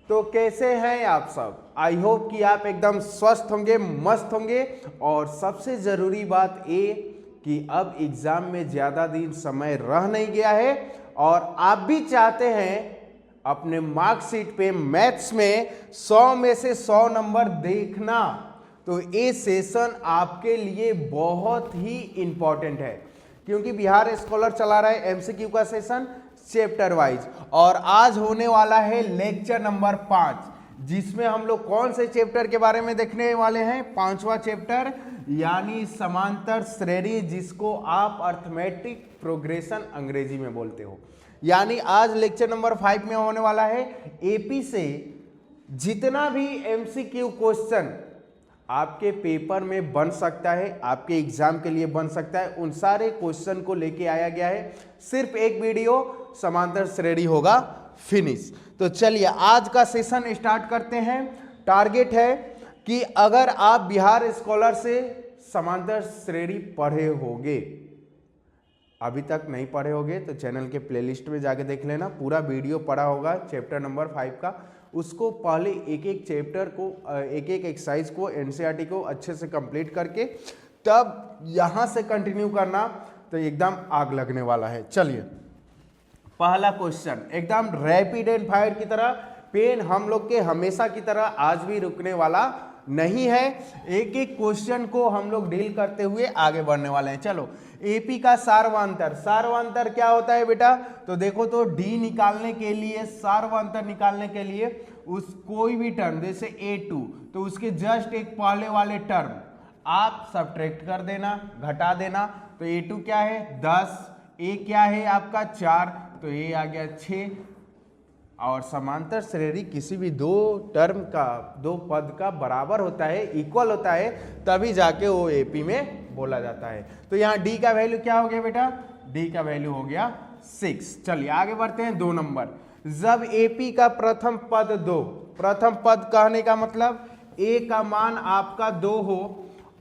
तो कैसे हैं आप सब? आई होप कि आप एकदम स्वस्थ होंगे, मस्त होंगे। और सबसे जरूरी बात ये कि अब एग्जाम में ज्यादा दिन समय रह नहीं गया है और आप भी चाहते हैं अपने मार्कशीट पे मैथ्स में 100 में से 100 नंबर देखना, तो ये सेशन आपके लिए बहुत ही इंपॉर्टेंट है। क्योंकि बिहार स्कॉलर चला रहा है एमसीक्यू का सेशन चैप्टर वाइज, और आज होने वाला है लेक्चर नंबर 5, जिसमें हम लोग कौन से चैप्टर के बारे में देखने वाले हैं? 5वां चैप्टर, यानी समांतर श्रेणी, जिसको आप अर्थमेटिक प्रोग्रेशन अंग्रेजी में बोलते हो। यानी आज लेक्चर नंबर 5 में होने वाला है एपी से जितना भी एमसीक्यू क्वेश्चन आपके पेपर में बन सकता है, आपके एग्जाम के लिए बन सकता है, उन सारे क्वेश्चन को लेके आया गया है। सिर्फ एक वीडियो समांतर श्रेणी होगा, फिनिश। तो चलिए आज का सेशन स्टार्ट करते हैं। टारगेट है कि अगर आप बिहार स्कॉलर से समांतर श्रेणी पढ़े होगे, अभी तक नहीं पढ़े होगे तो चैनल के प्लेलिस्ट में जाके देख लेना, पूरा वीडियो पढ़ा होगा चैप्टर नंबर 5 का। उसको पहले एक एक चैप्टर को, एक एक एक्सरसाइज को, एनसीईआरटी को अच्छे से कंप्लीट करके तब यहां से कंटिन्यू करना, तो एकदम आग लगने वाला है। चलिए पहला क्वेश्चन एकदम रैपिड एंड फायर की तरह, पेन हम लोग के हमेशा की तरह आज भी रुकने वाला नहीं है। एक एक क्वेश्चन को हम लोग डील करते हुए आगे बढ़ने वाले हैं। चलो एपी का सार्वंतर, सार्वंतर क्या होता है बेटा? तो देखो, तो डी निकालने के लिए, सार्वंतर निकालने के लिए उस कोई भी टर्म जैसे A2, तो उसके जस्ट एक पहले वाले टर्म आप सब्ट्रैक्ट कर देना, घटा देना। तो A2 क्या है? 10, ए क्या है आपका? 4, तो ये आ गया 6। और समांतर श्रेणी किसी भी दो टर्म का, दो पद का बराबर होता है, इक्वल होता है, तभी जाके वो एपी में बोला जाता है। तो यहाँ डी का वैल्यू क्या हो गया बेटा? डी का वैल्यू हो गया 6। चलिए आगे बढ़ते हैं। 2 नंबर, जब एपी का प्रथम पद 2, प्रथम पद कहने का मतलब ए का मान आपका 2 हो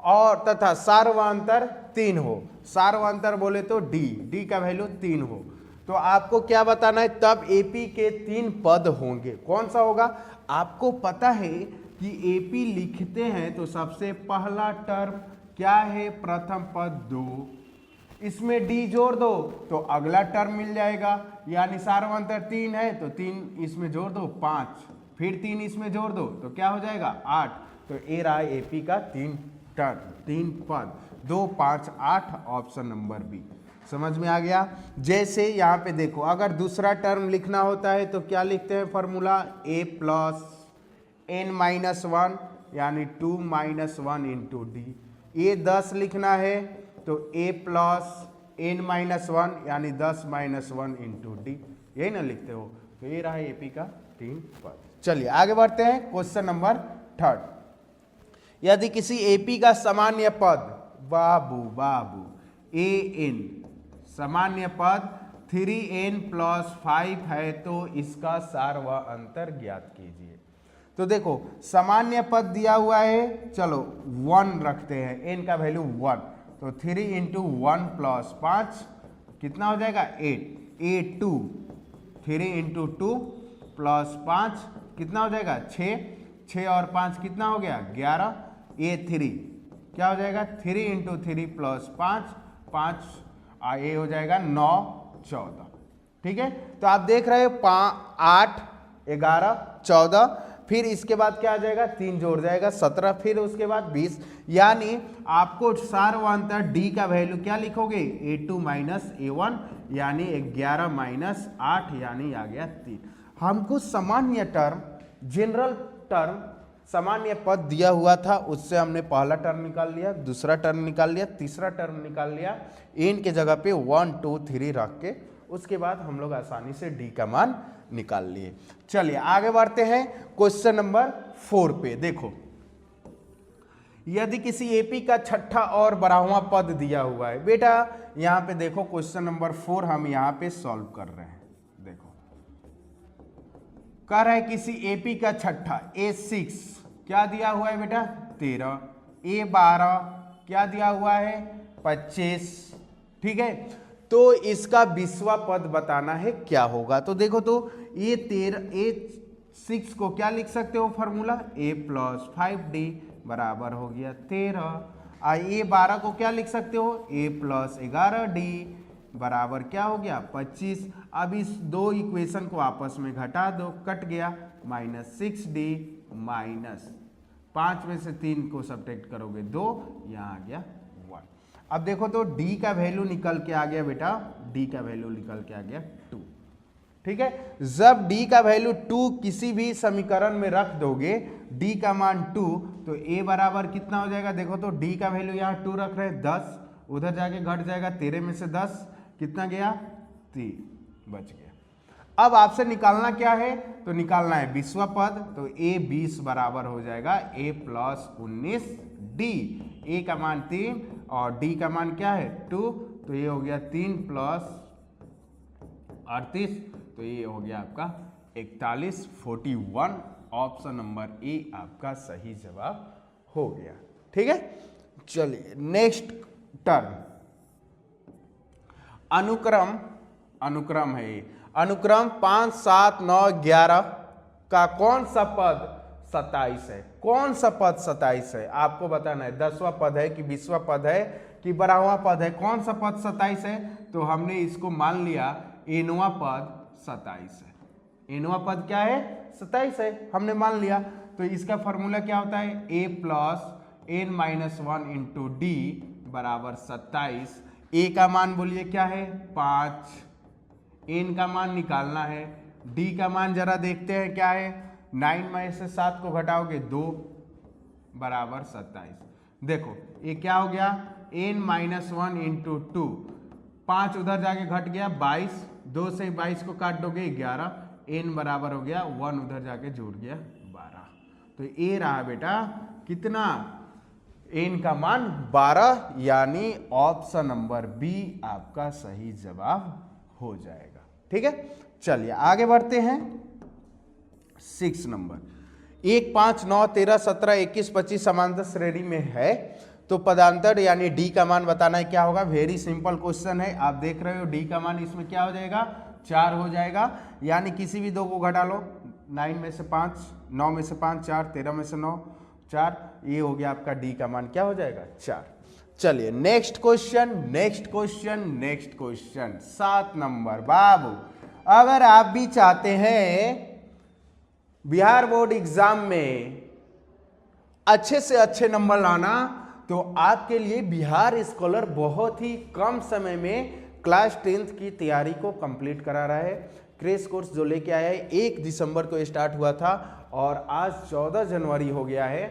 और तथा सार्वंतर 3 हो। सार्वंतर बोले तो डी का वैल्यू 3 हो, तो आपको क्या बताना है? तब एपी के 3 पद होंगे। कौन सा होगा? आपको पता है कि एपी लिखते हैं तो सबसे पहला टर्म क्या है? प्रथम पद 2, इसमें डी जोड़ दो तो अगला टर्म मिल जाएगा। यानी सार्वंतर 3 है तो 3 इसमें जोड़ दो 5, फिर 3 इसमें जोड़ दो तो क्या हो जाएगा? 8। तो ये रहा एपी का 3 टर्म, 3 पद, 2, 5, 8, ऑप्शन नंबर बी। समझ में आ गया? जैसे यहाँ पे देखो, अगर दूसरा टर्म लिखना होता है तो क्या लिखते हैं? फॉर्मूला a प्लस n-1 यानी 2 - 1 इंटू डी। ये 10 लिखना है तो a प्लस n-1 यानी 10 - 1 इंटू डी, यही ना लिखते हो? तो ये रहा एपी का 3 पद। चलिए आगे बढ़ते हैं। क्वेश्चन नंबर 3, यदि किसी एपी का सामान्य पद, बाबू an, सामान्य पद 3n + 5 है तो इसका सार्वंतर ज्ञात कीजिए। तो देखो सामान्य पद दिया हुआ है, चलो 1 रखते हैं, n का वैल्यू 1, तो 3 × 1 + 5 कितना हो जाएगा? 8। A2 3 × 2 + 5 कितना हो जाएगा? 6। 6 और 5 कितना हो गया? 11। A3 क्या हो जाएगा? 3 × 3 + 5, 5 ये हो जाएगा 9, 14। ठीक है, तो आप देख रहे हो 8, 11, 14, फिर इसके बाद क्या आ जाएगा? 3 जोड़ जाएगा 17, फिर उसके बाद 20। यानी आपको सार्वंतर डी का वैल्यू क्या लिखोगे? A2 - A1 यानी 11 - 8 यानी आ गया 3। हमको सामान्य टर्म, जनरल टर्म, सामान्य पद दिया हुआ था, उससे हमने पहला टर्म निकाल लिया, दूसरा टर्म निकाल लिया, तीसरा टर्म निकाल लिया, एन के जगह पे 1, 2, 3 रख के उसके बाद हम लोग आसानी से डी का मान निकाल लिए। चलिए आगे बढ़ते हैं क्वेश्चन नंबर 4 पे। देखो, यदि किसी एपी का छठा और 12वां पद दिया हुआ है, बेटा यहां पे देखो क्वेश्चन नंबर 4 हम यहां पे सॉल्व कर रहे हैं। देखो कह रहा है किसी एपी का छठा A6 क्या दिया हुआ है बेटा? 13, A12 क्या दिया हुआ है? 25। ठीक है, तो इसका 20वां पद बताना है क्या होगा। तो देखो, तो A13, 6 को क्या लिख सकते हो फॉर्मूला, a + 5d बराबर हो गया 13। ये 12 को क्या लिख सकते हो, a + 11d बराबर क्या हो गया 25। अब इस दो इक्वेशन को आपस में घटा दो, कट गया, -6d माइनस 5 में से 3 को सब्ट्रैक्ट करोगे 2, यहाँ आ गया 1। अब देखो तो d का वैल्यू निकल के आ गया बेटा, d का वैल्यू निकल के आ गया 2। ठीक है, जब d का वैल्यू 2 किसी भी समीकरण में रख दोगे, d का मान 2, तो a बराबर कितना हो जाएगा, देखो तो d का वैल्यू यहाँ 2 रख रहे हैं 10, उधर जाके घट जाएगा 13 में से 10 कितना गया 3 बच गया। अब आपसे निकालना क्या है, तो निकालना है 20वां पद, तो a 20 बराबर हो जाएगा a + 19d। a का मान 3 और d का मान क्या है 2, तो ये हो गया 3 + 38, तो ये हो गया आपका 41, 41। ऑप्शन नंबर ए आपका सही जवाब हो गया। ठीक है, चलिए नेक्स्ट टर्म अनुक्रम है ये। अनुक्रम 5, 7, 9, 11 का कौन सा पद 27 है, कौन सा पद 27 है आपको बताना है। 10वां पद है कि 20वां पद है कि 12वां पद है, कौन सा पद 27 है, तो हमने इसको मान लिया nवां पद 27 है। nवां पद क्या है 27 है, हमने मान लिया। तो इसका फॉर्मूला क्या होता है, a + n - 1 × d बराबर 27। a का मान बोलिए क्या है 5, n का मान निकालना है, d का मान जरा देखते हैं क्या है, 9 में से 7 को घटाओगे 2 बराबर 27। देखो ये क्या हो गया n - 1 × 2, 5 उधर जाके घट गया 22, 2 से 22 को काट दोगे 11, n बराबर हो गया 1 उधर जाके जुड़ गया 12। तो ये रहा बेटा कितना, n का मान 12, यानी ऑप्शन नंबर बी आपका सही जवाब हो जाएगा। ठीक है, चलिए आगे बढ़ते हैं। 6 नंबर, 1, 5, 9, 13, 17, 21, 25 समांतर श्रेणी में है, तो पदांतर यानी d का मान बताना है क्या होगा। वेरी सिंपल क्वेश्चन है, आप देख रहे हो d का मान इसमें क्या हो जाएगा 4 हो जाएगा, यानी किसी भी दो को घटा लो, 9 में से 5, 9 में से 5 4, 13 में से 9 4, ये हो गया आपका d का मान क्या हो जाएगा 4। चलिए नेक्स्ट क्वेश्चन 7 नंबर। बाबू अगर आप भी चाहते हैं बिहार बोर्ड एग्जाम में अच्छे से अच्छे नंबर लाना, तो आपके लिए बिहार स्कॉलर बहुत ही कम समय में क्लास 10th की तैयारी को कंप्लीट करा रहा है। क्रैश कोर्स जो लेके आया है 1 दिसंबर को स्टार्ट हुआ था और आज 14 जनवरी हो गया है।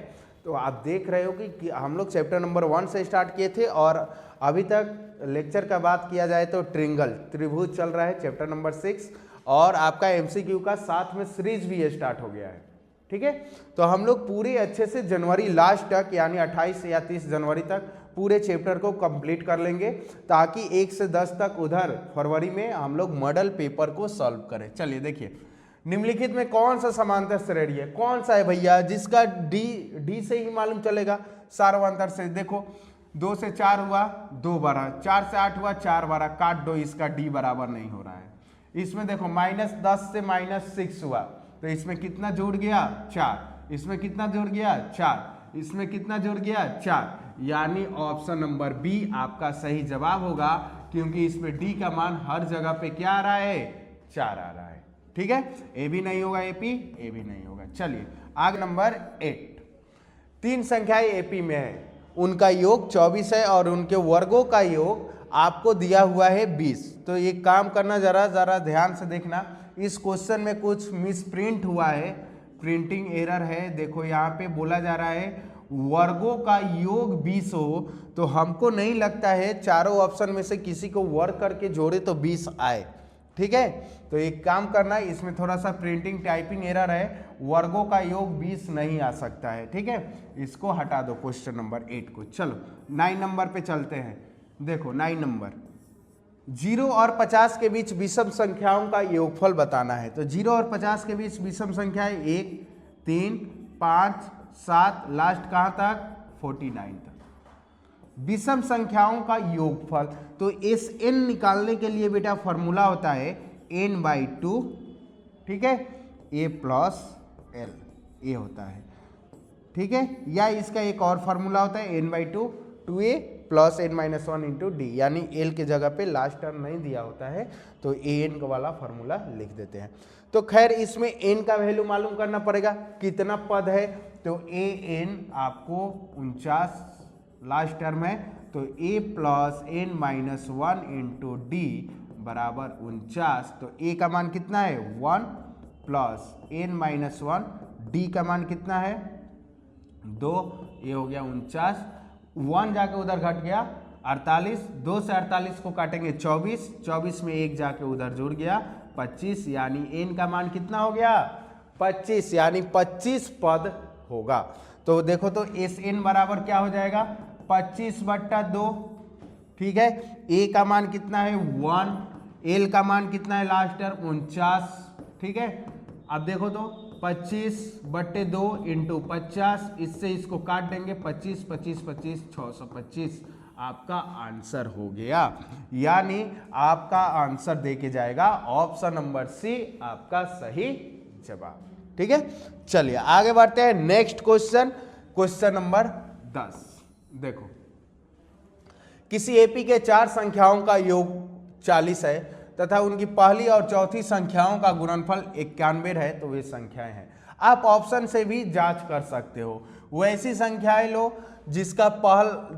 तो आप देख रहे हो कि हम लोग चैप्टर नंबर 1 से स्टार्ट किए थे और अभी तक लेक्चर का बात किया जाए तो त्रिभुज चल रहा है चैप्टर नंबर 6, और आपका MCQ का साथ में सीरीज भी स्टार्ट हो गया है। ठीक है, तो हम लोग पूरे अच्छे से जनवरी लास्ट तक यानी 28 या 30 जनवरी तक पूरे चैप्टर को कंप्लीट कर लेंगे, ताकि 1 से 10 तक उधर फरवरी में हम लोग मॉडल पेपर को सॉल्व करें। चलिए देखिए, निम्नलिखित में कौन सा समांतर श्रेणी है, कौन सा है भैया जिसका डी से ही मालूम चलेगा सार्वंतर से। देखो 2 से 4 हुआ 2 12, 4 से 8 हुआ 4 12, काट दो, इसका डी बराबर नहीं हो रहा है। इसमें देखो -10 से -6 हुआ, तो इसमें कितना जुड़ गया 4, इसमें कितना जुड़ गया 4, इसमें कितना जुड़ गया 4, यानी ऑप्शन नंबर बी आपका सही जवाब होगा, क्योंकि इसमें डी का मान हर जगह पे क्या आ रहा है 4 आ रहा है। ठीक है, ए भी नहीं होगा, ए भी नहीं होगा। चलिए आगे नंबर 8, 3 संख्याएं एपी में है, उनका योग 24 है और उनके वर्गों का योग आपको दिया हुआ है 20। तो ये काम करना जरा ध्यान से देखना, इस क्वेश्चन में कुछ मिसप्रिंट हुआ है, प्रिंटिंग एरर है। देखो यहाँ पे बोला जा रहा है वर्गों का योग 20 हो, तो हमको नहीं लगता है चारों ऑप्शन में से किसी को वर्ग करके जोड़े तो 20 आए। ठीक है, तो एक काम करना है, इसमें थोड़ा सा प्रिंटिंग टाइपिंग एरर है, वर्गों का योग 20 नहीं आ सकता है। ठीक है, इसको हटा दो क्वेश्चन नंबर 8 को। चलो 9 नंबर पे चलते हैं। देखो 9 नंबर, 0 और 50 के बीच विषम संख्याओं का योगफल बताना है। तो 0 और 50 के बीच विषम संख्याएं 1, 3, 5, 7, लास्ट कहाँ तक 49 तक। विषम संख्याओं का योगफल, तो इस n निकालने के लिए बेटा फॉर्मूला होता है n/2। ठीक है, ए प्लस एल, ए होता है, ठीक है। या इसका एक और फार्मूला होता है n/2 2a plus n-1 into D, यानी एल के जगह पे लास्ट टर्म नहीं दिया होता है तो an का वाला फार्मूला लिख देते हैं। तो खैर इसमें n का वैल्यू मालूम करना पड़ेगा, कितना पद है, तो an आपको 49 लास्ट टर्म है, तो a plus n-1 into d बराबर 49, तो a का मान कितना है 1 प्लस n-1, d का मान कितना है 2, ये हो गया 49, 1 जाके उधर घट गया 48, 2 से 48 को काटेंगे 24, 24 में 1 जाके उधर जुड़ गया 25, यानी n का मान कितना हो गया 25, यानी 25 पद होगा। तो देखो तो एस एन बराबर क्या हो जाएगा 25/2, ठीक है। a का मान कितना है 1, l का मान कितना है लास्ट टर्म 49, ठीक है। अब देखो तो 25/2 इंटू 50, इससे इसको काट देंगे 25 25 25 625, आपका आंसर हो गया, यानी आपका आंसर देके जाएगा ऑप्शन नंबर सी आपका सही जवाब, ठीक है। चलिए आगे बढ़ते हैं नेक्स्ट क्वेश्चन, क्वेश्चन नंबर 10। देखो किसी एपी के 4 संख्याओं का योग 40 है तथा उनकी पहली और चौथी संख्याओं का गुणनफल 91 है, तो वे संख्याएं हैं। आप ऑप्शन से भी जांच कर सकते हो, वैसी संख्याएं लो जिसका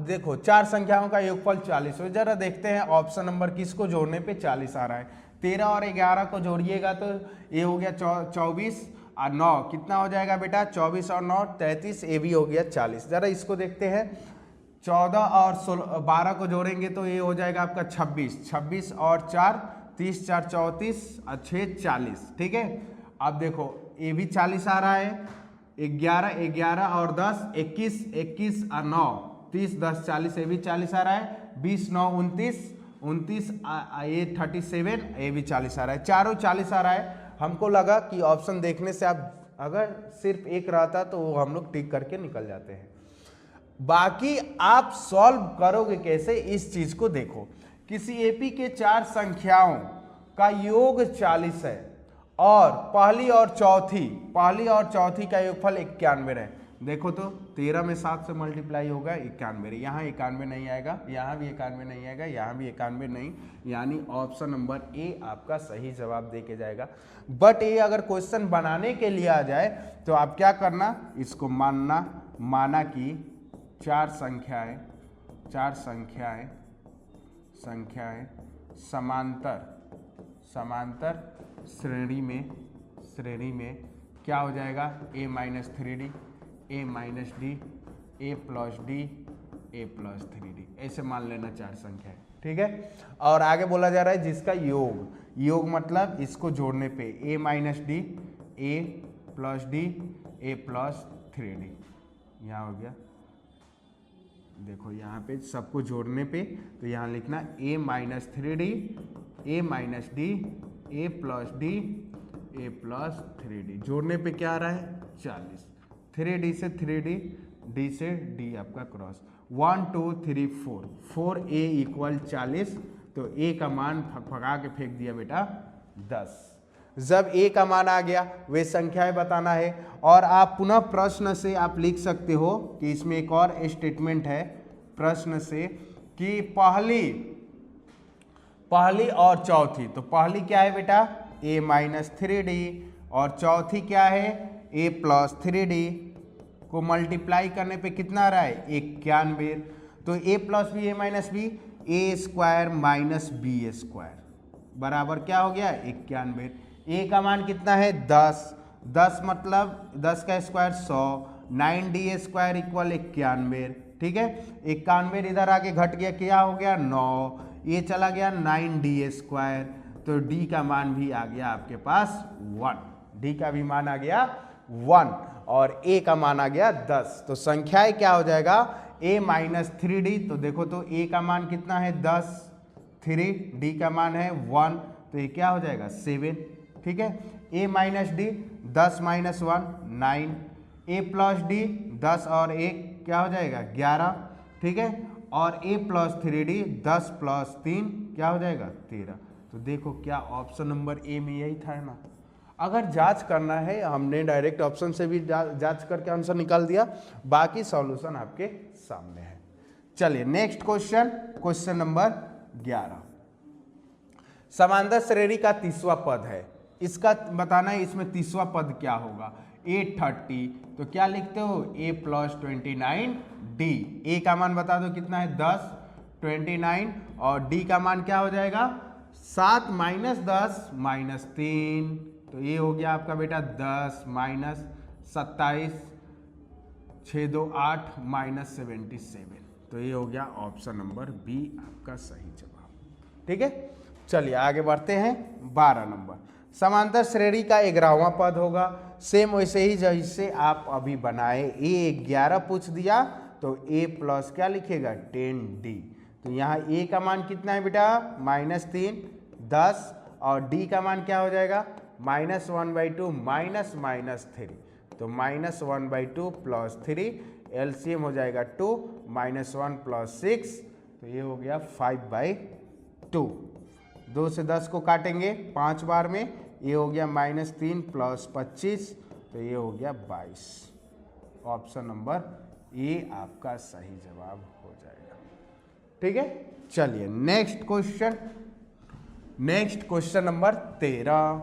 देखो 4 संख्याओं का योगफल 40 हो। जरा देखते हैं ऑप्शन नंबर किसको जोड़ने पे 40 आ रहा है। 13 और 11 को जोड़िएगा तो ये हो गया 24 और 9 कितना हो जाएगा बेटा 24 और 9 33, ये भी हो गया 40। जरा इसको देखते हैं 14 और 12 को जोड़ेंगे तो ये हो जाएगा आपका 26, 26 और 4 30, 4 34 और 6 40, ठीक है। अब देखो ये भी 40 आ रहा है, 11 11 और 10 21, 21 और 9 30 10 40, ये भी 40 आ रहा है, 20 9 29 29 ये 37, ये भी 40 आ रहा है, चारों 40 आ रहा है। हमको लगा कि ऑप्शन देखने से आप अगर सिर्फ एक रहता तो वो हम लोग टिक करके निकल जाते हैं। बाकी आप सॉल्व करोगे कैसे इस चीज को देखो, किसी एपी के 4 संख्याओं का योग 40 है और पहली और चौथी का योगफल 91 है। देखो तो 13 में 7 से मल्टीप्लाई होगा 91, यहाँ 91 नहीं आएगा, यहाँ भी 91 नहीं आएगा, यहाँ भी 91 नहीं, यानी ऑप्शन नंबर ए आपका सही जवाब दे के जाएगा। बट ये अगर क्वेश्चन बनाने के लिए आ जाए तो आप क्या करना, इसको माना कि 4 संख्याएं समांतर श्रेणी में क्या हो जाएगा a-3d, a-d, a+d, ऐसे मान लेना 4 संख्या है, ठीक है। और आगे बोला जा रहा है जिसका योग मतलब इसको जोड़ने पे a-d, a+d, a+3d, यहाँ हो गया। देखो यहाँ पे सबको जोड़ने पे तो यहाँ लिखना a-3d, a-d, a+d, a+3d, जोड़ने पे क्या आ रहा है 40, 3d से 3d, d से d आपका क्रॉस, 1 2 3 4, 4a = 40, तो a का मान भगा के फेंक दिया बेटा 10। जब a का मान आ गया वे संख्याएं बताना है, और आप पुनः प्रश्न से आप लिख सकते हो कि इसमें एक और स्टेटमेंट है प्रश्न से कि पहली और चौथी, तो पहली क्या है बेटा a-3d और चौथी क्या है a+3d को मल्टीप्लाई करने पे कितना आ रहा है 91, तो a + b a-b a² - b² बराबर क्या हो गया 91। a का मान कितना है 10, 10 मतलब 10 का स्क्वायर 100, 9d² = 91, ठीक है। 91 इधर आके घट गया, क्या हो गया 9, ये चला गया 9d², तो d का मान भी आ गया आपके पास 1, d का भी मान आ गया 1 और a का मान आ गया 10। तो संख्याएं क्या हो जाएगा a-3d, तो देखो तो a का मान कितना है 10, 3, d का मान है 1, तो ये क्या हो जाएगा 7, ठीक है। a-d 10 - 1 9, a+d 10 और 1 क्या हो जाएगा 11, ठीक है, और a+3d 10 + 3 क्या हो जाएगा 13। तो देखो क्या ऑप्शन नंबर ए में यही था ना। अगर जांच करना है, हमने डायरेक्ट ऑप्शन से भी जांच करके आंसर निकाल दिया, बाकी सॉल्यूशन आपके सामने है। चलिए नेक्स्ट क्वेश्चन, क्वेश्चन नंबर 11। समांतर श्रेणी का तीसरा पद है, इसका बताना है इसमें तीसरा पद क्या होगा। A30, तो क्या लिखते हो, A + 29D। A का मान बता दो कितना है 10, 29 और D का मान क्या हो जाएगा 7 - 10 - 3, तो ये हो गया आपका बेटा 10 - 27, 6 2 8 - 77, तो ये हो गया ऑप्शन नंबर बी आपका सही जवाब। ठीक है, चलिए आगे बढ़ते हैं। 12 नंबर, समांतर श्रेणी का 11वां पद होगा। सेम वैसे ही जैसे आप अभी बनाए, A 11 पूछ दिया तो A प्लस क्या लिखेगा 10D। तो यहाँ A का मान कितना है बेटा -3 10 और D का मान क्या हो जाएगा -1/2 -3, तो -1/2 + 3 एलसीएम हो जाएगा 2 -1 + 6, तो ये हो गया 5/2। 2 से 10 को काटेंगे 5 बार में, ये हो गया -3 + 25, तो ये हो गया 22। ऑप्शन नंबर ए आपका सही जवाब हो जाएगा। ठीक है, चलिए next question, next question number 13।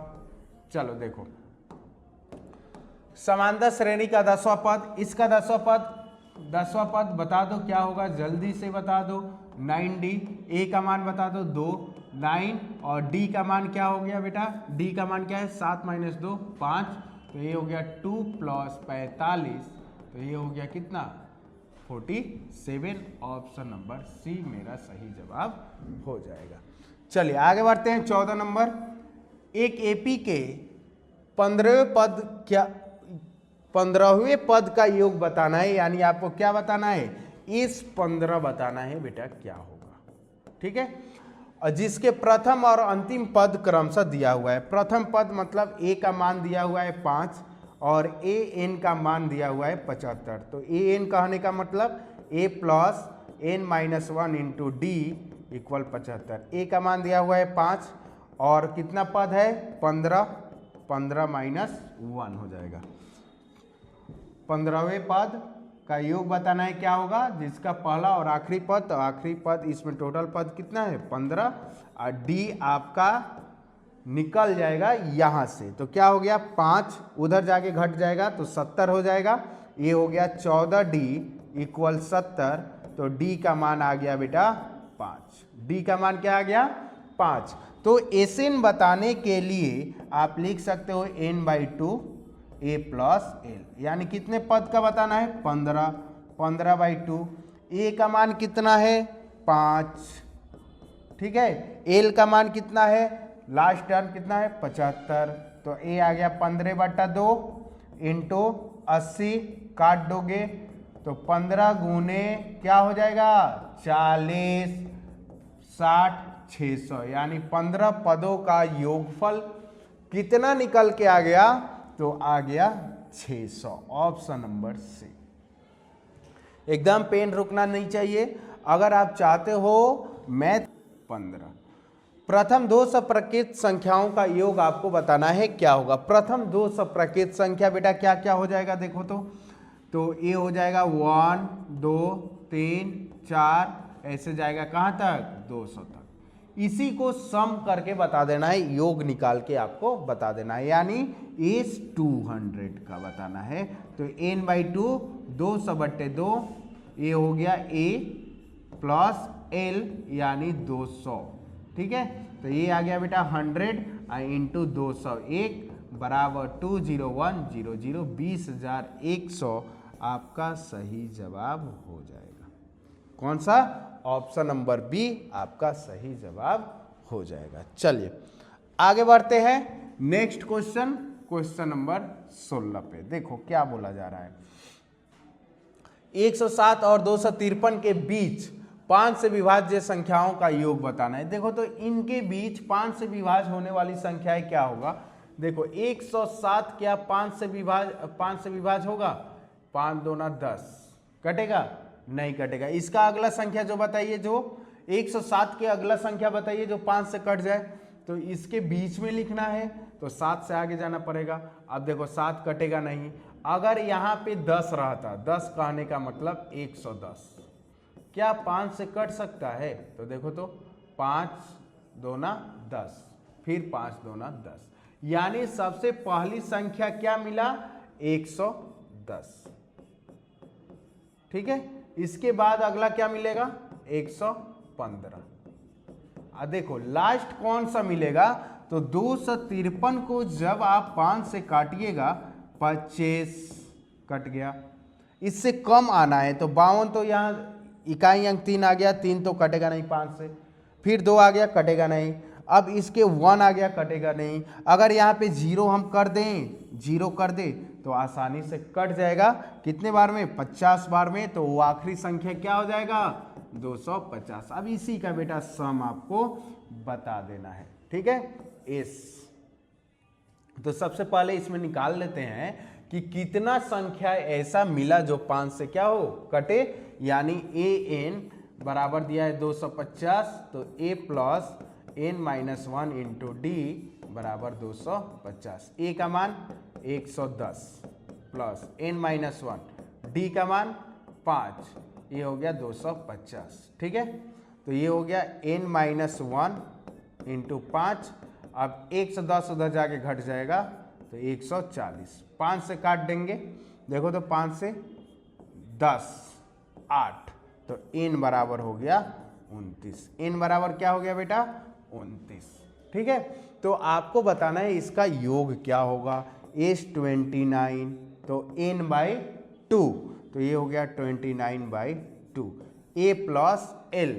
चलो देखो, समांतर श्रेणी का 10वां पद, इसका 10वां पद बता दो क्या होगा, जल्दी से बता दो। 9D, A का मान बता दो 2 9 और D का मान क्या हो गया बेटा, D का मान क्या है 7 - 2 5, तो ये हो गया 2 + 45, तो ये हो गया कितना 47। ऑप्शन नंबर सी मेरा सही जवाब हो जाएगा। चलिए आगे बढ़ते हैं। 14 नंबर, एक एपी के 15वें पद का योग बताना है, यानी आपको क्या बताना है इस 15 बताना है बेटा क्या होगा। ठीक है, और जिसके प्रथम और अंतिम पद क्रमशः दिया हुआ है। प्रथम पद मतलब A का मान दिया हुआ है 5 और AN का मान दिया हुआ है 75, तो AN कहने का मतलब A + n - 1 × D = 75। A का मान दिया हुआ है 5 और कितना पद है 15, 15 - 1 हो जाएगा। 15वें पद का योग बताना है क्या होगा, जिसका पहला और आखिरी पद, तो आखिरी पद इसमें टोटल पद कितना है 15 और D आपका निकल जाएगा यहाँ से, तो क्या हो गया 5 उधर जाके घट जाएगा तो 70 हो जाएगा। ये हो गया 14D = 70, तो D का मान आ गया बेटा 5। D का मान क्या आ गया 5। तो SN बताने के लिए आप लिख सकते हो n/2 A + L, यानी कितने पद का बताना है 15, 15/2। A का मान कितना है 5, ठीक है। L का मान कितना है, लास्ट टर्म कितना है 75, तो A आ गया 15/2 × 80, काट दोगे तो 15 गुने क्या हो जाएगा 40, 60, 600, यानी 15 पदों का योगफल कितना निकल के आ गया, तो आ गया 600। Option number C. एकदम पेन रुकना नहीं चाहिए। अगर आप चाहते हो मैथ 15, प्रथम दो सप्रकृत संख्याओं का योग आपको बताना है क्या होगा। प्रथम दो सप्रकृत संख्या बेटा क्या क्या हो जाएगा देखो तो ये हो जाएगा 1 2 3 4, ऐसे जाएगा कहाँ तक 200 तक। इसी को सम करके बता देना है, योग निकाल के आपको बता देना है, यानी इस 200 का बताना है। तो n/2 200/2, ये हो गया A + L यानी 200, ठीक है। तो ये आ गया बेटा 100 × 201 = 20100, 20,100 आपका सही जवाब हो जाएगा। कौन सा, ऑप्शन नंबर बी आपका सही जवाब हो जाएगा। चलिए आगे बढ़ते हैं। नेक्स्ट क्वेश्चन, क्वेश्चन नंबर 16 पे देखो क्या बोला जा रहा है। 107 और 253 के बीच 5 से विभाज्य संख्याओं का योग बताना है। देखो तो इनके बीच 5 से विभाज्य होने वाली संख्याएं क्या होगा। देखो 107 क्या 5 से विभाज्य होगा, 5 × 2 = 10, कटेगा नहीं कटेगा। इसका अगला संख्या जो बताइए, जो 107 के अगला संख्या बताइए जो 5 से कट जाए, तो इसके बीच में लिखना है। तो तो 7 से आगे जाना पड़ेगा। अब देखो 7 कटेगा नहीं, अगर यहाँ पे 10 रहता, 10 कहने का मतलब 110, क्या 5 से कट सकता है? तो देखो तो 5 दूना 10, फिर 5 दूना 10, यानी सबसे पहली संख्या क्या मिला? 110। ठीक है, इसके बाद अगला क्या मिलेगा? 115। अब देखो लास्ट कौन सा मिलेगा? तो 253 को जब आप 5 से काटिएगा 25 कट गया, इससे कम आना है तो 52, तो यहाँ इकाई अंक 3 आ गया, 3 तो कटेगा नहीं 5 से, फिर 2 आ गया कटेगा नहीं, अब इसके 1 आ गया कटेगा नहीं। अगर यहाँ पे 0 हम कर दें, 0 कर दे तो आसानी से कट जाएगा। कितने बार में? 50 बार में। तो वो आखिरी संख्या क्या हो जाएगा? 250। अब इसी का बेटा सम आपको बता देना है। ठीक है, इस तो सबसे पहले इसमें निकाल लेते हैं कि कितना संख्या ऐसा मिला जो 5 से क्या हो? कटे, यानी an बराबर दिया है 250, तो a plus n minus 1 into d बराबर 250। a का मान 110 प्लस n माइनस 1, डी का मान 5, ये हो गया 250। ठीक है, तो ये हो गया n माइनस 1 इंटू 5। अब 110 उधर जाके घट जाएगा तो 140, 5 से काट देंगे, देखो तो 5 से 10, 8, तो n बराबर हो गया 29। n बराबर क्या हो गया बेटा? 29। ठीक है, तो आपको बताना है इसका योग क्या होगा। एस 29, तो n बाई 2, तो ये हो गया 29 by 2। a plus l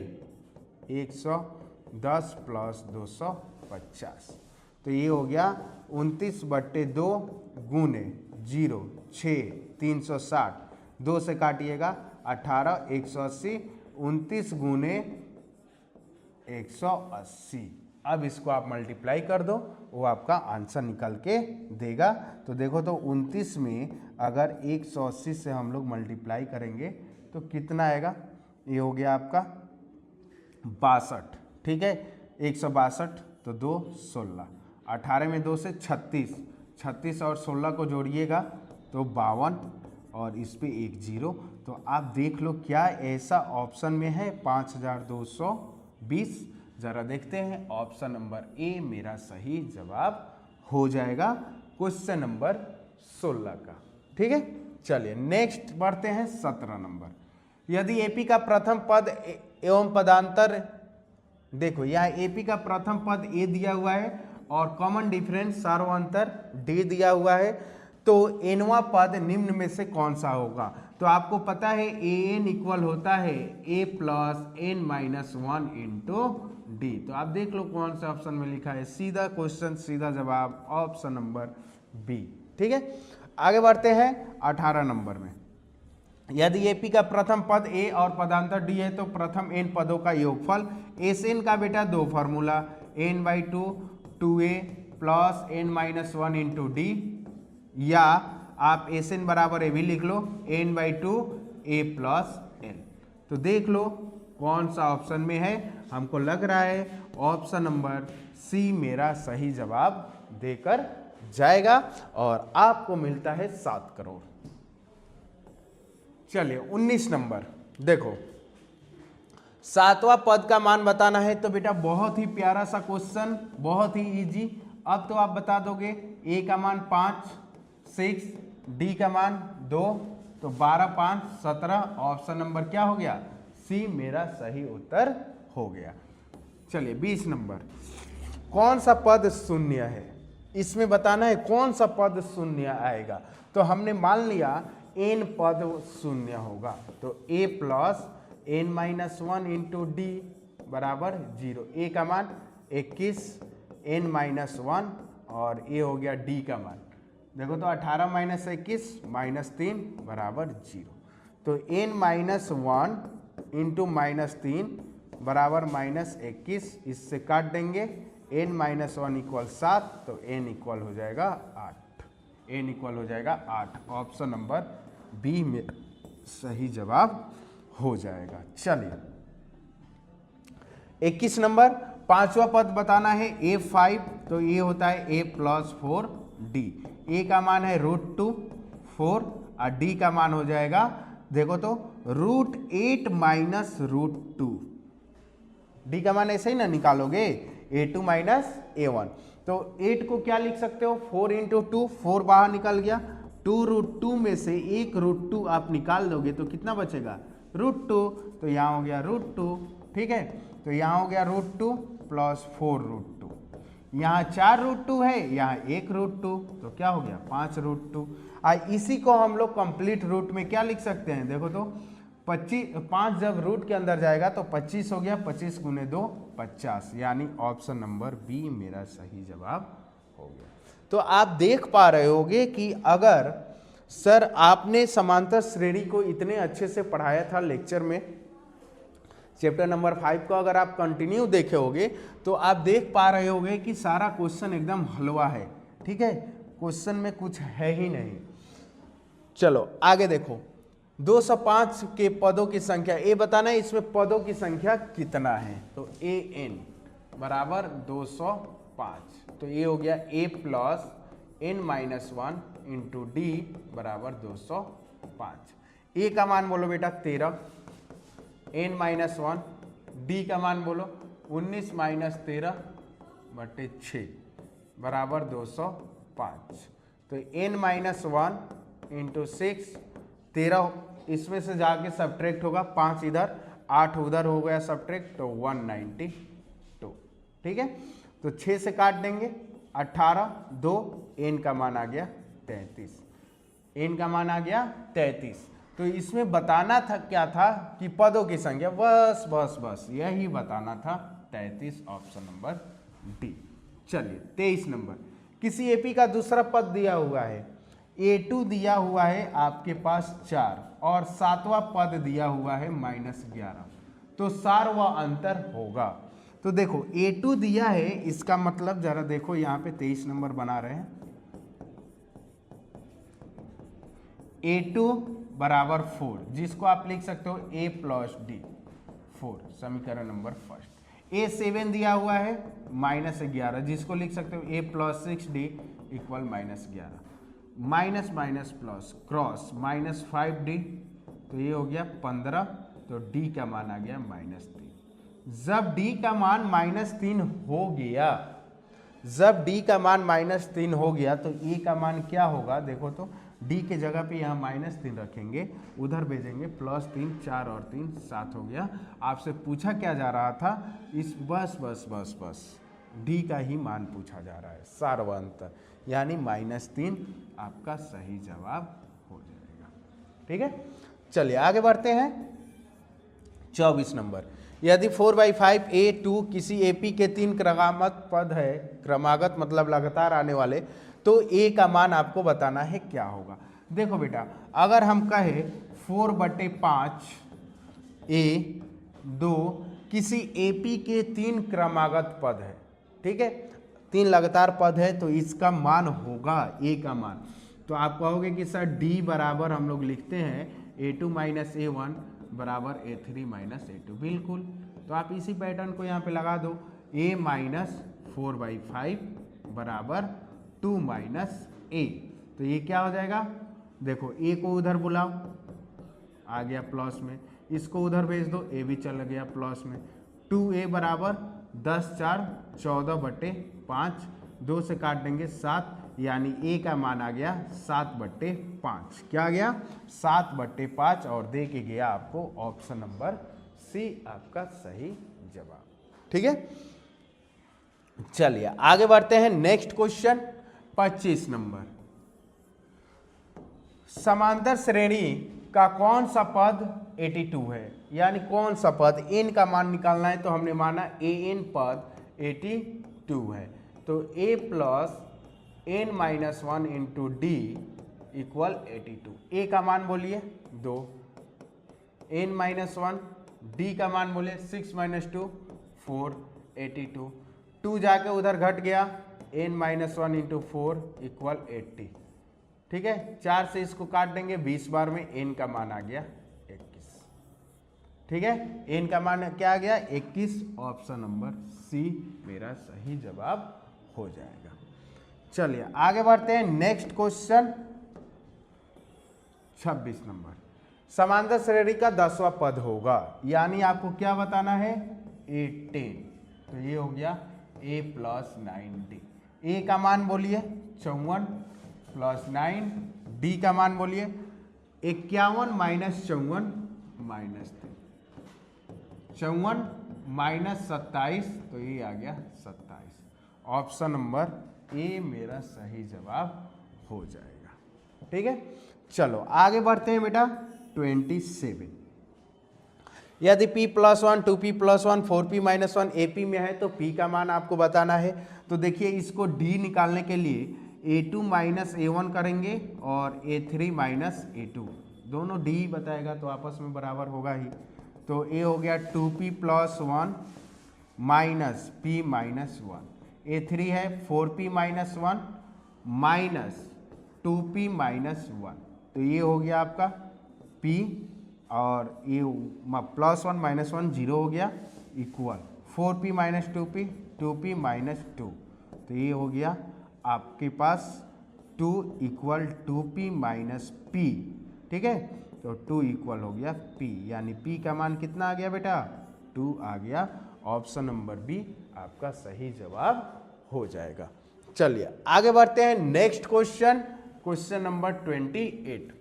110 plus 250, तो ये हो गया 29/2 गुने 0, 6, 360, 2 से काटिएगा 18, 180, 29 गुने 180। अब इसको आप मल्टीप्लाई कर दो, वो आपका आंसर निकल के देगा। तो देखो तो 29 में अगर 180 से हम लोग मल्टीप्लाई करेंगे तो कितना आएगा? ये हो गया आपका 62। ठीक है, 162, तो 2 16, 18 में 2 से 36, 36 और 16 को जोड़िएगा तो 52, और इस पे 1 0। तो आप देख लो क्या ऐसा ऑप्शन में है 5220। जरा देखते हैं, ऑप्शन नंबर ए मेरा सही जवाब हो जाएगा क्वेश्चन नंबर 16 का। ठीक है, चलिए नेक्स्ट बढ़ते हैं 17 नंबर। यदि एपी का प्रथम पद एवं पदांतर, देखो यहाँ एपी का प्रथम पद ए दिया हुआ है और कॉमन डिफरेंस सार्वंतर डी दिया हुआ है, तो एनवा पद निम्न में से कौन सा होगा? तो आपको पता है ए एन इक्वल होता है a plus n minus 1 into d. तो आप देख लो कौन सा ऑप्शन में लिखा है, सीधा क्वेश्चन सीधा जवाब ऑप्शन नंबर बी। ठीक है, आगे बढ़ते हैं 18 नंबर में। यदि एपी का प्रथम पद ए और पदांतर डी है तो प्रथम एन पदों का योगफल। एस एन का बेटा 2 formula, n by 2 2a plus n minus 1 into d, या आप एस एन बराबर ए भी लिख लो, n by 2 a plus n. तो देख लो कौन सा ऑप्शन में है। हमको लग रहा है ऑप्शन नंबर सी मेरा सही जवाब देकर जाएगा और आपको मिलता है 7 करोड़। चलिए 19 नंबर, देखो 7वां पद का मान बताना है। तो बेटा बहुत ही प्यारा सा क्वेश्चन, बहुत ही इजी। अब तो आप बता दोगे, ए का मान 5, 6, डी का मान 2, तो 12, 5, 17। ऑप्शन नंबर क्या हो गया? सी मेरा सही उत्तर हो गया। चलिए 20 नंबर, कौन सा पद शून्य है? इसमें बताना है कौन सा पद शून्य आएगा। तो हमने मान लिया एन पद शून्य होगा, तो a plus n minus 1 into d बराबर 0। ए का मान 21, एन माइनस 1 और ए हो गया डी का मान। देखो तो 18 माइनस 21 माइनस 3 बराबर 0। तो एन माइनस 1 इंटू माइनस 3 बराबर माइनस 21, इससे काट देंगे। एन माइनस 1 इक्वल 7, तो एन इक्वल हो जाएगा 8। एन इक्वल हो जाएगा 8। ऑप्शन नंबर बी में सही जवाब हो जाएगा। चलिए 21 नंबर, पांचवा पद बताना है a5, तो ये होता है a प्लस 4d। a का मान है √2 4 और d का मान हो जाएगा, देखो तो √8 माइनस √2। d का मान ऐसे ही ना निकालोगे, a2 माइनस a1। तो 8 को क्या लिख सकते हो, 4 इंटू 2, 4 बाहर निकल गया, 2√2 में से एक √2 आप निकाल दोगे तो कितना बचेगा, √2। तो यहाँ हो गया √2, ठीक है। तो यहाँ हो गया √2 प्लस 4√2, यहाँ 4√2 है, यहाँ 1√2, तो क्या हो गया 5√2। इसी को हम लोग कंप्लीट रूट में क्या लिख सकते हैं, देखो तो 5 जब रूट के अंदर जाएगा तो 25 हो गया, 25 गुने 2 50, यानी ऑप्शन नंबर बी मेरा सही जवाब हो गया। तो आप देख पा रहे होगे कि अगर सर आपने समांतर श्रेणी को इतने अच्छे से पढ़ाया था लेक्चर में, चैप्टर नंबर 5 को अगर आप कंटिन्यू देखे होगे तो आप देख पा रहे होगे कि सारा क्वेश्चन एकदम हलवा है, ठीक है, क्वेश्चन में कुछ है ही नहीं। चलो आगे देखो, 205 के पदों की संख्या ए बताना है, इसमें पदों की संख्या कितना है, तो ए एन बराबर 205, तो ये हो गया a plus n minus 1 into d बराबर 205। ए का मान बोलो बेटा 13, n माइनस 1, डी का मान बोलो 19 माइनस 13 बटे 6 बराबर 205। तो n माइनस 1 इंटू 6, 13 इसमें से जाके सब्ट्रैक्ट होगा, 5 इधर 8 उधर हो गया सब्ट्रैक्ट, तो 192, ठीक है। तो 6 से काट देंगे, 18 2, n का मान आ गया 33, n का मान आ गया 33। तो इसमें बताना था क्या था कि पदों की संख्या, बस बस बस यही बताना था, 33 ऑप्शन नंबर डी। चलिए 23 नंबर, किसी एपी का दूसरा पद दिया हुआ है, a2 दिया हुआ है आपके पास 4 और 7वां पद दिया हुआ है -11, तो सार व अंतर होगा। तो देखो a2 दिया है, इसका मतलब जरा देखो यहाँ पे 23 नंबर बना रहे हैं, a2 बराबर 4, जिसको आप लिख सकते हो a प्लस डी 4, समीकरण नंबर फर्स्ट। a7 दिया हुआ है -11, जिसको लिख सकते हो a plus 6d equal -11, minus minus plus cross -5d, तो ये हो गया 15, तो d का मान आ गया -3। जब d का मान -3 हो गया, जब d का मान -3 हो गया तो a का मान क्या होगा, देखो तो d के जगह पे यहाँ -3 रखेंगे, उधर भेजेंगे +3, 4 और 3 7 हो गया। आपसे पूछा क्या जा रहा था, इस बस बस बस बस d का ही मान पूछा जा रहा है, सार व अंतर, यानी -3 आपका सही जवाब हो जाएगा, ठीक है। चलिए आगे बढ़ते हैं, 24 नंबर, यदि 4/5 a2 किसी एपी के 3 क्रमागत पद है, क्रमागत मतलब लगातार आने वाले, तो a का मान आपको बताना है क्या होगा। देखो बेटा, अगर हम कहे 4/5 a2 किसी एपी के 3 क्रमागत पद है, ठीक है, 3 लगातार पद है, तो इसका मान होगा a का मान। तो आप कहोगे कि सर d बराबर हम लोग लिखते हैं a2 माइनस a1 बराबर a3 माइनस a2, बिल्कुल। तो आप इसी पैटर्न को यहाँ पे लगा दो, a माइनस 4/5 बराबर 2 माइनस a, तो ये क्या हो जाएगा, देखो a को उधर बुलाओ, आ गया प्लस में, इसको उधर भेज दो, a भी चल गया प्लस में, 2a बराबर 10 4 14/5, 2 से काट देंगे 7, यानी a का मान आ गया 7/5, क्या आ गया 7/5, और दे के गया आपको ऑप्शन नंबर सी आपका सही जवाब, ठीक है। चलिए आगे बढ़ते हैं, नेक्स्ट क्वेश्चन 25 नंबर, समांतर श्रेणी का कौन सा पद 82 है, यानी कौन सा पद, n का मान निकालना है, तो हमने माना an पद 82 है, तो a plus n minus 1 into D equal 82, a का मान बोलिए 2, n माइनस 1, d का मान बोलिए 6 माइनस 2 4, 82, 2 जाके उधर घट गया, n माइनस 1 इंटू 4 इक्वल 80, ठीक है। 4 से इसको काट देंगे 20 बार में, n का मान आ गया 21, ठीक है, n का मान क्या आ गया 21, ऑप्शन नंबर सी मेरा सही जवाब हो जाएगा। चलिए आगे बढ़ते हैं, नेक्स्ट क्वेश्चन 26 नंबर। समांतर श्रेणी का 10वां पद होगा, यानी आपको क्या बताना है a10, तो ये हो गया a + 9d। a का मान बोलिए 54 + 9, d का मान बोलिए 51 - 54 - 3, 54 - 27, तो ये आ गया 27, ऑप्शन नंबर ए मेरा सही जवाब हो जाएगा। ठीक है, चलो आगे बढ़ते हैं बेटा 27। यदि p + 1 2p + 1 4p - 1 AP में है तो p का मान आपको बताना है। तो देखिए इसको d निकालने के लिए a2 - a1 करेंगे और a3 - a2, दोनों d बताएगा तो आपस में बराबर होगा ही। तो a हो गया 2p + 1 माइनस p - 1, a3 है 4p - 1 माइनस 2p - 1, तो ये हो गया आपका p और ये +1 - 1 0 हो गया इक्वल 4p - 2p 2p - 2, तो ये हो गया आपके पास 2 = 2p - p। ठीक है, तो 2 = हो गया p, यानी p का मान कितना आ गया बेटा 2 आ गया, ऑप्शन नंबर बी आपका सही जवाब हो जाएगा। चलिए आगे बढ़ते हैं, नेक्स्ट क्वेश्चन, क्वेश्चन नंबर 28।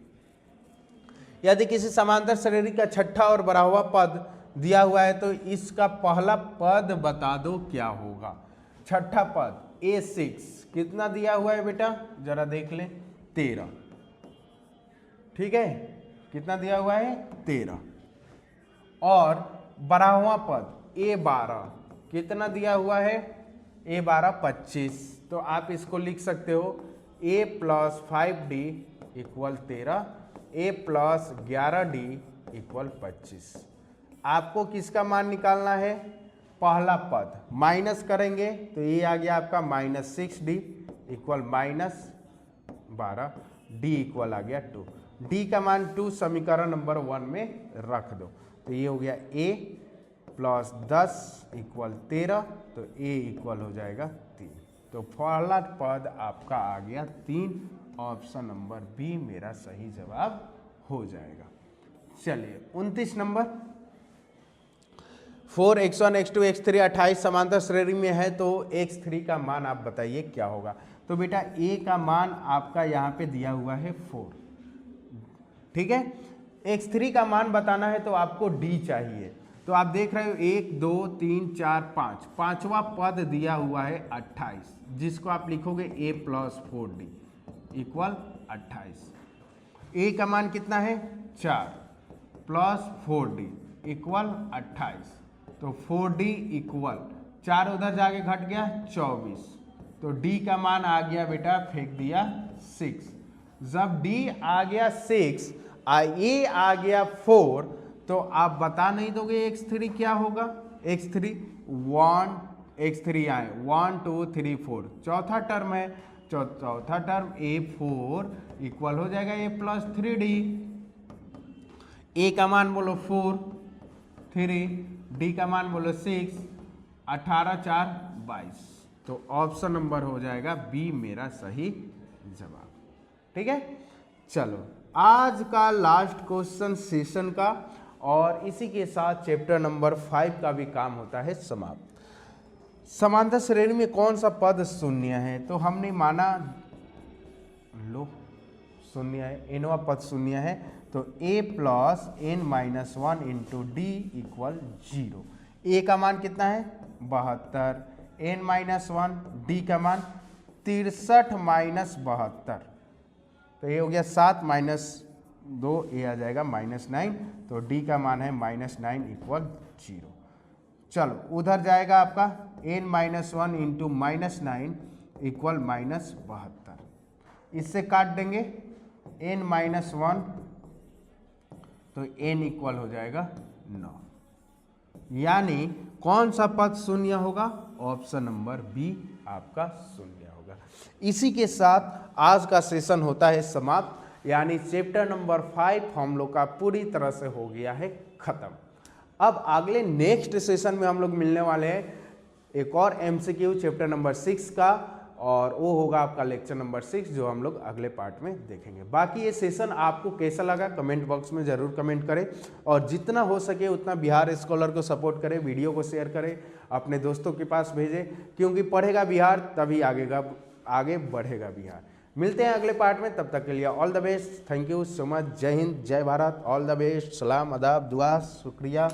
यदि किसी समांतर श्रेणी का छठा और बढ़ा हुआ पद दिया हुआ है तो इसका पहला पद बता दो क्या होगा। छठा पद a6 कितना दिया हुआ है बेटा, जरा देख लें 13। ठीक है, कितना दिया हुआ है 13, और बढ़ा हुआ पद a12 कितना दिया हुआ है a12 25, तो आप इसको लिख सकते हो a + 5d = 13, a + 11d = 25। आपको किसका मान निकालना है, पहला पद माइनस करेंगे तो ये आ गया आपका -6d = -12, d = आ गया 2, d का मान 2 समीकरण नंबर 1 में रख दो, तो ये हो गया a + 10 = 13, तो a = हो जाएगा 3, तो पहला पद आपका आ गया 3, ऑप्शन नंबर बी मेरा सही जवाब हो जाएगा। चलिए 29 नंबर, 4 x1 x2 x3 28 समांतर श्रेणी में है तो x3 का मान आप बताइए क्या होगा। तो बेटा a का मान आपका यहाँ पे दिया हुआ है 4, ठीक है, x3 का मान बताना है तो आपको d चाहिए। तो आप देख रहे हो 1 2 3 4 5, पांचवा पद दिया हुआ है 28, जिसको आप लिखोगे a + 4d = 28। a का मान कितना है 4 + 4d = 28, तो 4d = 4 उधर जाके घट गया 24, तो d का मान आ गया बेटा फेंक दिया 6। जब d आ गया 6 a आ गया 4, तो आप बता नहीं दोगे x3 क्या होगा। x3 आए 1 2 3 4, चौथा टर्म है, चौथा टर्म a4 = हो जाएगा a + 3d, a का मान बोलो 4 3, d का मान बोलो 6, 18 4 22, तो ऑप्शन नंबर हो जाएगा बी मेरा सही जवाब। ठीक है, चलो आज का लास्ट क्वेश्चन सेशन का, और इसी के साथ चैप्टर नंबर 5 का भी काम होता है समाप्त। समांतर श्रेणी में कौन सा पद शून्य है, तो हमने माना लो शून्य है, nवां पद शून्य है, तो a + n - 1 × d = 0। a का मान कितना है 72, n - 1, d का मान 63 - 72, तो ये हो गया 7 - 2, ये आ जाएगा -9, तो d का मान है -9 = 0। चलो उधर जाएगा आपका n - 1 × -9 = -72, इससे काट देंगे n - 1, तो n = हो जाएगा 9, यानी कौन सा पद शून्य होगा, ऑप्शन नंबर बी आपका शून्य होगा। इसी के साथ आज का सेशन होता है समाप्त, यानी चैप्टर नंबर 5 हम लोग का पूरी तरह से हो गया है खत्म। अब अगले नेक्स्ट सेशन में हम लोग मिलने वाले हैं एक और MCQ चैप्टर नंबर 6 का, और वो होगा आपका लेक्चर नंबर 6 जो हम लोग अगले पार्ट में देखेंगे। बाकी ये सेशन आपको कैसा लगा कमेंट बॉक्स में ज़रूर कमेंट करें, और जितना हो सके उतना बिहार स्कॉलर को सपोर्ट करें, वीडियो को शेयर करें, अपने दोस्तों के पास भेजें, क्योंकि पढ़ेगा बिहार तभी आगे बढ़ेगा बिहार। मिलते हैं अगले पार्ट में, तब तक के लिए all the best, thank you so much, जय हिंद, जय भारत, ऑल द बेस्ट, सलाम, आदाब, दुआ, शुक्रिया।